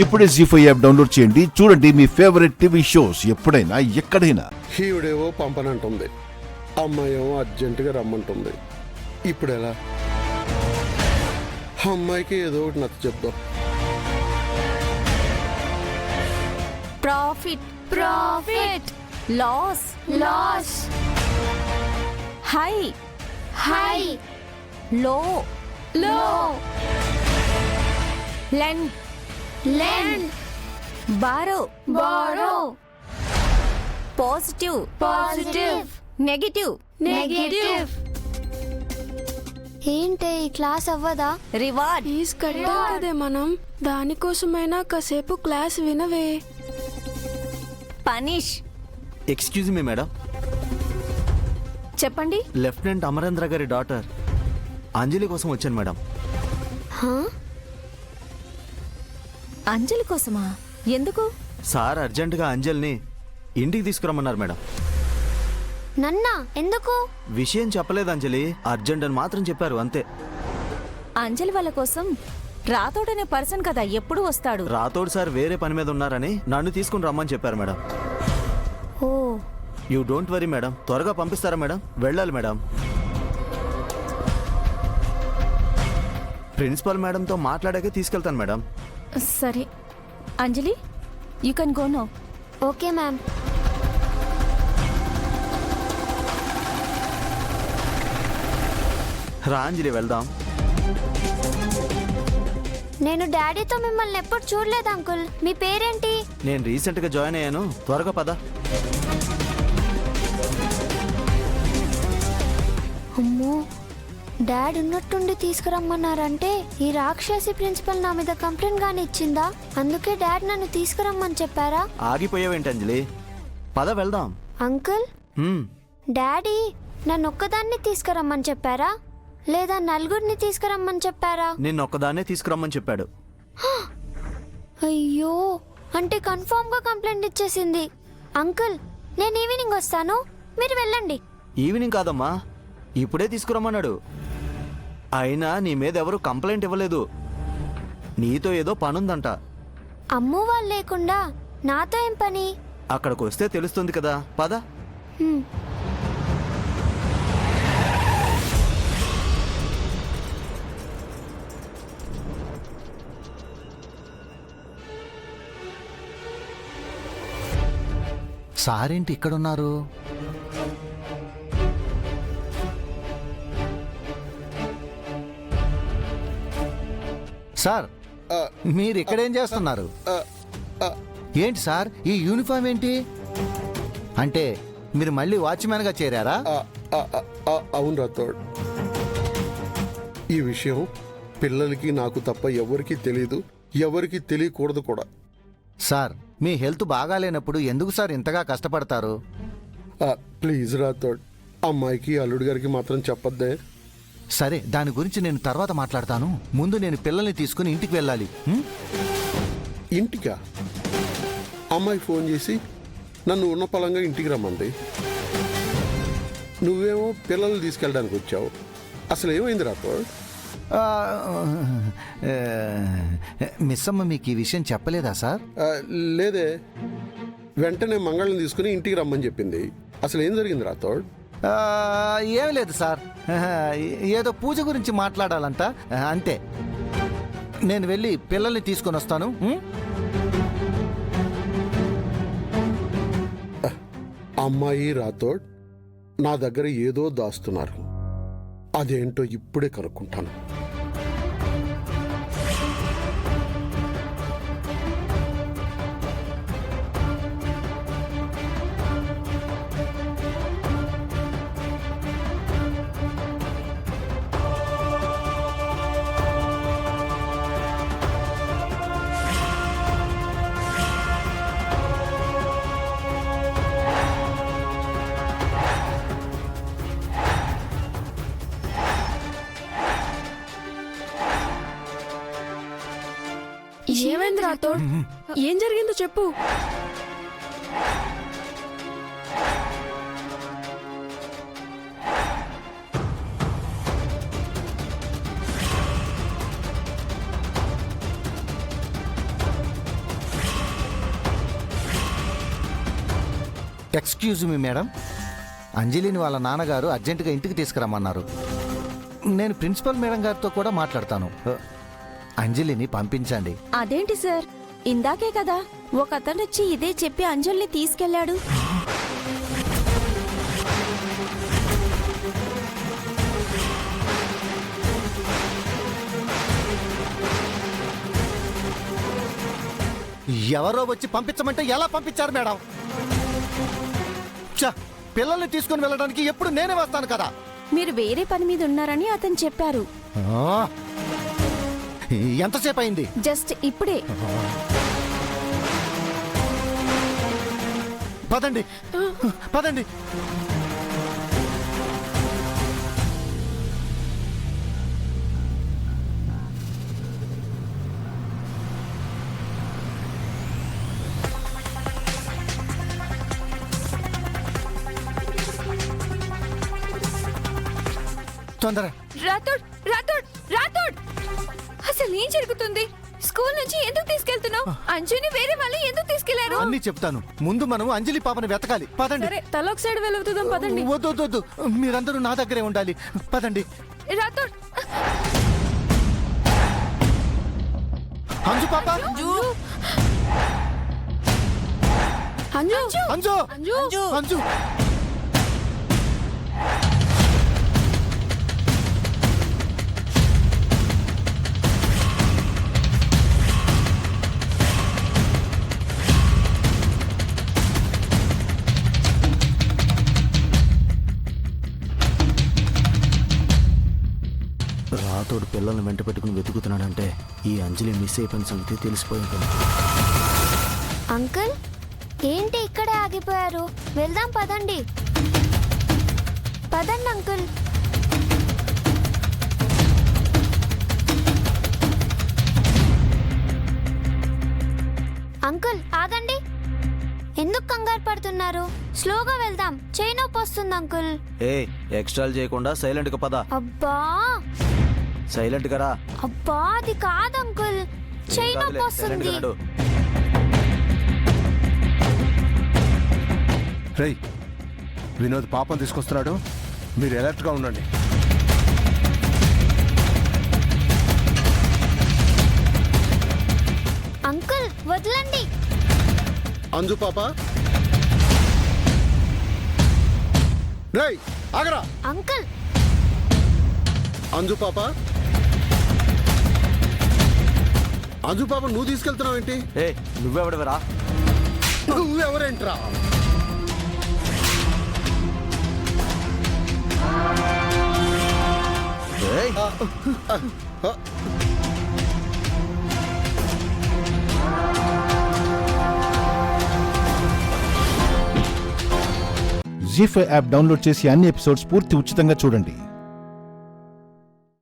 ఇప్పుడే జీ5 app download చేయండి. చూడండి మీ ఫేవరెట్ టీవీ షోస్ ఎప్పుడైనా ఎక్కడైనా. హీవుడేవో పంపనంటుంది, అమ్మాయేమో అర్జెంటుగా రమ్మంటుంది. ఇప్పుడు ఎలా? అమ్మాయికి ఏదో ఒకటి నచ్చ చెప్దాం. Profit profit, loss loss, high high, low low, lend lend, borrow borrow, positive positive, negative negative. ఏంటే ఈ క్లాస్ అవ్వదా? రివార్డ్. ఫీజు కట్టాం కదే మనం, దానికోసమైనా కాసేపు క్లాస్ వినవే. పనిష్. ఎక్స్క్యూజ్ మీ మేడం, చెప్పండి. లెఫ్టినెంట్ అమరేంద్ర గారి డాటర్ అంజలి కోసం వచ్చాను మేడం. హా? అంజలి కోసమా? ఎందుకు? సార్ అర్జెంటుగా అంజలిని ఇంటికి తీసుకురమ్మన్నారు మేడం. నన్నా? ఎందుకు? విషయం చెప్పలేదు అంజలి, అర్జెంట్ అని మాత్రం చెప్పారు అంతే. అంజలి వాళ్ళ కోసం రాతోడనే పర్సన్ కదా ఎప్పుడు వస్తాడు. రాతోడు సార్ వేరే పని మీద ఉన్నారని నన్ను తీసుకుని రమ్మని చెప్పారు madam. Oh, you don't worry madam, త్వరగా పంపిస్తారా మేడం? వెళ్ళాలి మేడం. ప్రిన్సిపల్ మేడంతో మాట్లాడాకే తీసుకెళ్తాను మేడం. సరే Anjali, you can go now. Okay ma'am. రా అంజలి వెళ్దాం. నేను డాడీతో మిమ్మల్ని ఎప్పుడు చూడలేదు అంకుల్. మీ పేరేంటి? నేను రీసెంట్గా జాయిన్ అయ్యాను, త్వరగా పద. అమ్మో, డాడ్ ఉన్నట్టుండి తీసుకురమ్మన్నారంటే ఈ రాక్షసి ప్రిన్సిపల్ నా మీద కంప్లైంట్ గాని ఇచ్చిందా? అందుకే డాడ్ నన్ను తీసుకురమ్మని చెప్పారా? ఆగిపోయావేంటి అంజలి, పద వెళ్దాం. అంకుల్, హ్మ్. డాడీ నన్ను ఒక్కదాన్ని తీసుకురమ్మని చెప్పారా లేదా నలుగురిని తీసుకురమ్మని చెప్పారా? నిన్నొక్కదాన్నే తీసుకురమ్మని చెప్పాడు. అయ్యో, అంటే కన్ఫర్మ్ గా కంప్లైంట్ ఇచ్చేసింది. అంకుల్, నేను ఈవినింగ్ వస్తాను, మీరు వెళ్ళండి. ఈవినింగ్ కాదమ్మా, ఇప్పుడే తీసుకురమ్మన్నాడు. అయినా నీ మీద ఎవరు కంప్లైంట్ ఇవ్వలేదు, నీతో ఏదో పనుందంట. అమ్ము వాళ్ళు లేకుండా నాతో ఏం పని? అక్కడికి వస్తే తెలుస్తుంది కదా, పద. హ్మ్. సారేంటి ఇక్కడున్నారు? సార్, మీరు ఇక్కడేం చేస్తున్నారు? ఏంటి సార్ ఈ యూనిఫామ్ ఏంటి? అంటే మీరు మళ్ళీ వాచ్మ్యాన్గా చేరారా? అవును రాథోడ్, ఈ విషయం పిల్లలకి నాకు తప్ప ఎవరికి తెలియదు, ఎవరికి తెలియకూడదు కూడా. సార్, మీ హెల్త్ బాగాలేనప్పుడు ఎందుకు సార్ ఇంతగా కష్టపడతారు? ప్లీజ్ రాథోడ్, అమ్మాయికి అల్లుడి గారికి మాత్రం చెప్పొద్దే. సరే, దాని గురించి నేను తర్వాత మాట్లాడతాను. ముందు నేను పిల్లల్ని తీసుకుని ఇంటికి వెళ్ళాలి. ఇంటికా? అమ్మాయి ఫోన్ చేసి నన్ను ఉన్న పలంగా ఇంటికి రమ్మంది. నువ్వేమో పిల్లల్ని తీసుకెళ్ళడానికి వచ్చావు. అసలు ఏమైంది రాథోడ్? ఆ, మిస్ అమ్మ మీకు ఈ విషయం చెప్పలేదా సార్? లేదే, వెంటనే మంగళని తీసుకుని ఇంటికి రమ్మని చెప్పింది. అసలు ఏం జరిగింది రాథోడ్? ఏం లేదు సార్, ఏదో పూజ గురించి మాట్లాడాలంట, అంతే. నేను వెళ్ళి పిల్లల్ని తీసుకొని వస్తాను. అమ్మాయి రాథోడ్ నా దగ్గర ఏదో దాస్తున్నారు. అదేంటో ఇప్పుడే కనుక్కుంటాను. ఏమైంది రాథోడ్? ఏం జరిగిందో చెప్పు. ఎక్స్క్యూజ్ మీ మేడం, అంజలిని వాళ్ళ నాన్నగారు అర్జెంటుగా ఇంటికి తీసుకురమ్మన్నారు. నేను ప్రిన్సిపల్ మేడం గారితో కూడా మాట్లాడతాను. అంజలిని పంపించండి. అదేంటి సార్, ఇందాకే కదా ఒక అతను వచ్చి ఇదే చెప్పి అంజలిని తీసుకెళ్లాడు. ఎవరో వచ్చి పంపించమంటే ఎలా పంపించారు మేడం? ఛ, పిల్లల్ని తీసుకుని వెళ్ళడానికి ఎప్పుడు నేనే వస్తాను కదా. మీరు వేరే పని మీద ఉన్నారని అతను చెప్పారు. ఆ, ఎంతసేపు అయింది? జస్ట్ ఇప్పుడే. పదండి పదండి. తొందర. రాథోడ్ రాథోడ్ రాథోడ్, అసలు ఏం జరుగుతుంది? స్కూల్ నుంచి ఎందుకు తీసుకెళ్తున్నావు? అంజుని వేరే వాళ్ళు ఎందుకు తీసుకెళ్లారు? అన్ని చెప్తాను, ముందు మనం అంజలి పాపని వెతకాలి. పదండి. సరే తల ఒక సైడ్ వెలుగుతుందాం పదండి. వద్దు వద్దు వద్దు, మీరందరూ నా దగ్గరే ఉండాలి. పదండి. రాథోడ్, అంజు పాప. అంజు అంజు అంజు అంజు. రాతోడు పిల్లల్ని వెంట పెట్టుకుని వెతుకుతున్నాడంటే ఈ అంజలి మిస్ అయిపోయిన సంగతి తెలిసిపోయింది. అంకుల్, ఏంటి ఇక్కడే ఆగిపోయారు? వెళ్దాం పదండి. పదండి అంకుల్. అంకుల్ ఆగండి. ఎందుకు కంగారు పడుతున్నారు? స్లోగా వెళ్దాం, చేయి నొప్పి వస్తుంది అంకుల్. ఏ ఎక్స్ట్రాలు చేయకుండా సైలెంట్ గా పద. అబ్బా సైలెంట్ గా రా. అబ్బా, అది కాదు అంకుల్, చేయి నొప్పి వస్తుంది. రేయ్, వినోద్ పాపం తీసుకొస్తున్నాడు, మీరు అలర్ట్గా ఉండండి. అంకుల్ వదలండి. అంజు పాప, రేయ్ ఆగరా. అంకుల్, అంజు పాప, అంజు పాప నువ్వు తీసుకెళ్తున్నావు ఏంటి? ఏ నువ్వెవడవరా? నువ్వెవరేంట్రా? ఏయ్, జీ5 యాప్ డౌన్లోడ్ చేసి అన్ని ఎపిసోడ్స్ పూర్తి ఉచితంగా చూడండి.